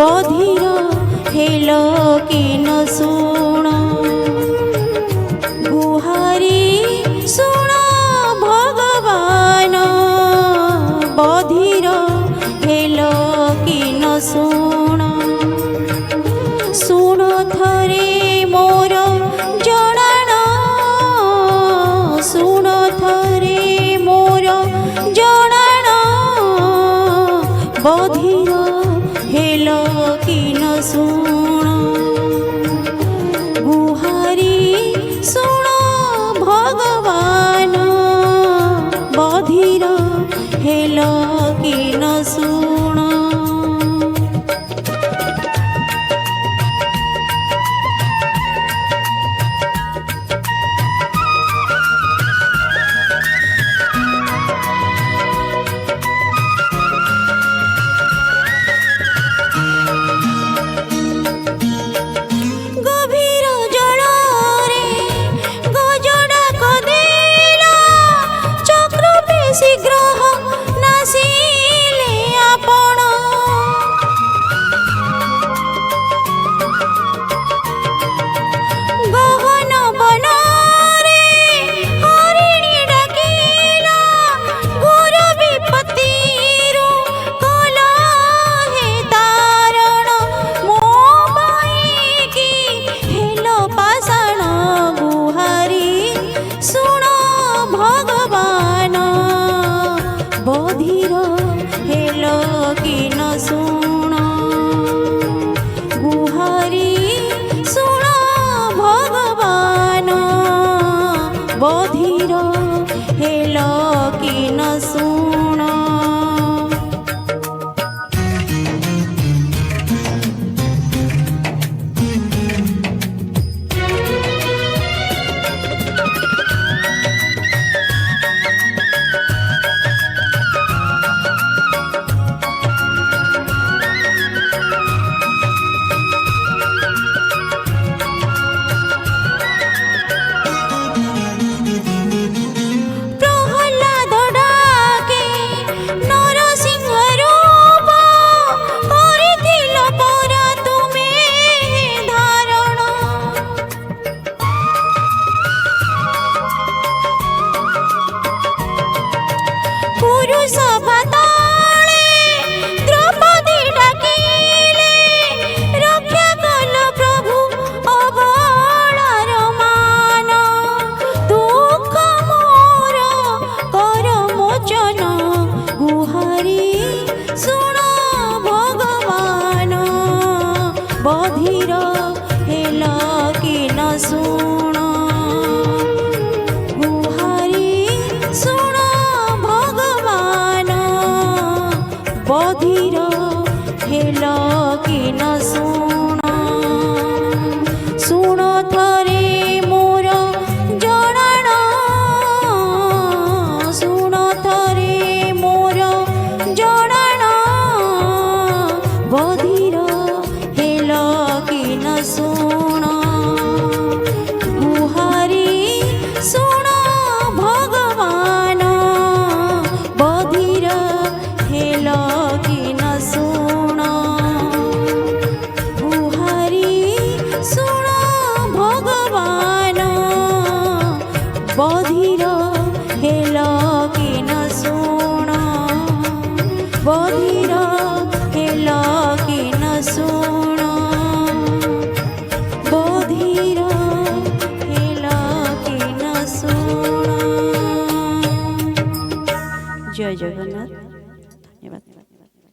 बधिर हेल कि न शुण गुहारी शुण भगवान बधिर हेल कि न शुण शुण थरे मोर जणाण शुण थरे मोर जणाण बधिर हेल कि न शुण गुहारी शुण भगवान बधिर हेल कि न शुण बधिर हेल कि न शुण गुहारी शुण भगवान बधिर हेल कि न शुण बधिर हेल कि न शुण गुहारी शुण भगवान बधिर हेल कि न शुण शुण थरे मोर जणाण शुण थरे मोर जणाण बधिर हेल कि न शुण गुहारी शुण भगवान बधिर हेल कि न शुण गुहारी शुण भगवान बधिर हेल कि न शुण बधिर हेल कि न शुण बधिर हेल कि न शुण। जय जगन्नाथ।